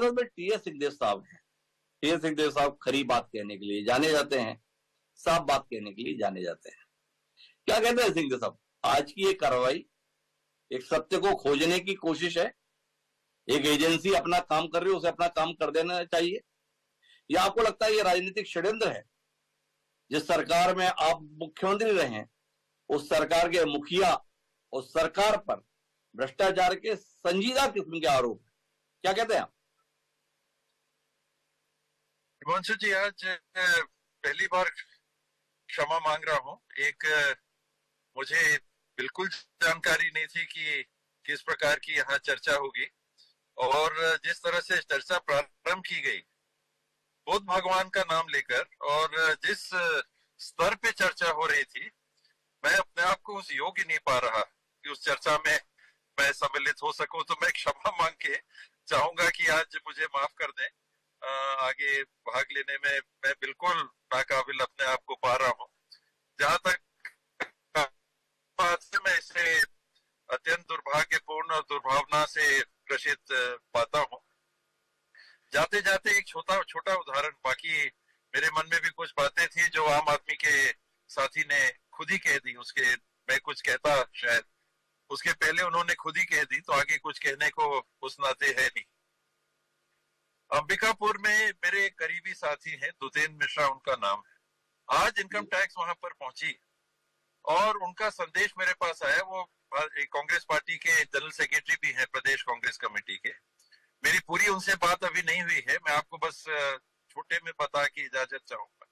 हमारे साथ में टी.एस. सिंहदेव साहब हैं। टी.एस. सिंहदेव साहब खरी बात कहने के लिए जाने जाते हैं, साफ बात कहने के लिए जाने जाते हैं। क्या कहते हैं सिंहदेव साहब? आज की ये कार्रवाई एक सत्य को खोजने की कोशिश है, एक एजेंसी अपना काम कर रही है, उसे अपना काम कर देना चाहिए, या आपको लगता है ये राजनीतिक षड्यंत्र है? जिस सरकार में आप मुख्यमंत्री रहे हैं, उस सरकार के मुखिया, उस सरकार पर भ्रष्टाचार के संजीदा किस्म के आरोप, क्या कहते हैं आप? हिमांशु जी, आज पहली बार क्षमा मांग रहा हूं। एक मुझे बिल्कुल जानकारी नहीं थी कि किस प्रकार की यहाँ चर्चा होगी, और जिस तरह से चर्चा प्रारंभ की गई बुद्ध भगवान का नाम लेकर, और जिस स्तर पे चर्चा हो रही थी, मैं अपने आप को उस योग्य नहीं पा रहा कि उस चर्चा में मैं सम्मिलित हो सकूं। तो मैं क्षमा मांग के चाहूंगा कि आज मुझे माफ कर दें। आगे भाग लेने में मैं बिल्कुल नाकाबिल अपने आप को पा रहा हूं। जहां तक बात से मैं इसे अत्यंत दुर्भाग्यपूर्ण और दुर्भावना से ग्रसित पाता हूं। जाते जाते एक छोटा उदाहरण, बाकी मेरे मन में भी कुछ बातें थी जो आम आदमी के साथी ने खुद ही कह दी। उसके मैं कुछ कहता शायद, उसके पहले उन्होंने खुद ही कह दी, तो आगे कुछ कहने को उस नाते है नहीं। अंबिकापुर में मेरे करीबी साथी हैं, दुतेन मिश्रा उनका नाम है। आज इनकम टैक्स वहां पर पहुंची और उनका संदेश मेरे पास आया। वो कांग्रेस पार्टी के जनरल सेक्रेटरी भी हैं, प्रदेश कांग्रेस कमेटी के। मेरी पूरी उनसे बात अभी नहीं हुई है, मैं आपको बस छोटे में बता के इजाजत चाहूंगा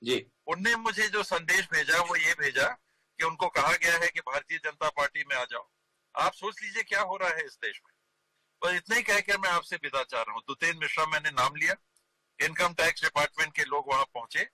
जी। उनने मुझे जो संदेश भेजा वो ये भेजा कि उनको कहा गया है कि भारतीय जनता पार्टी में आ जाओ। आप सोच लीजिए क्या हो रहा है इस देश में। तो इतना ही कहकर मैं आपसे विदा चाह रहा हूँ। दुतेन मिश्रा मैंने नाम लिया, इनकम टैक्स डिपार्टमेंट के लोग वहां पहुंचे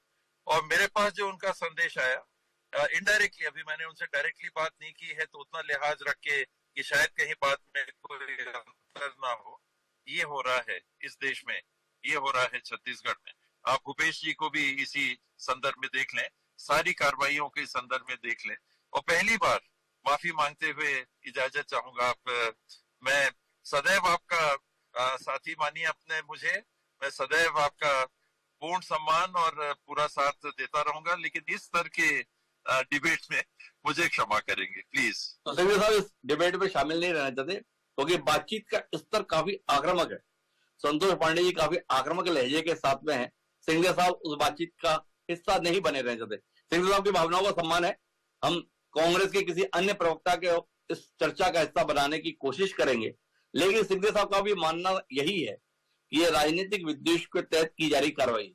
और मेरे पास जो उनका संदेश आया, इनडायरेक्टली, अभी मैंने उनसे डायरेक्टली बात नहीं की है तो उतना लिहाज रख के कि शायद कहीं बात में कोई अंतर ना हो, ये हो रहा है इस देश में, ये हो रहा है छत्तीसगढ़ में। आप भूपेश जी को भी इसी संदर्भ में देख लें, सारी कार्रवाइयों के संदर्भ में देख लें। और पहली बार माफी मांगते हुए इजाजत चाहूंगा। मैं सदैव आपका साथी मानिए अपने मुझे, मैं सदैव आपका पूर्ण सम्मान और पूरा साथ देता रहूंगा, लेकिन इस स्तर के डिबेट में मुझे क्षमा करेंगे प्लीज। तो सिंघदेव साहब इस डिबेट में शामिल नहीं रहना चाहते क्योंकि बातचीत का स्तर काफी आक्रामक है। संतोष पांडे जी काफी आक्रामक लहजे के साथ में है, सिंघदेव साहब उस बातचीत का हिस्सा नहीं बने रहना चाहते। सिंघदेव साहब की भावनाओं का सम्मान है, हम कांग्रेस के किसी अन्य प्रवक्ता के इस चर्चा का हिस्सा बनाने की कोशिश करेंगे, लेकिन सिंघदेव साहब का भी मानना यही है कि यह राजनीतिक विद्वेष के तहत की जा रही कार्रवाई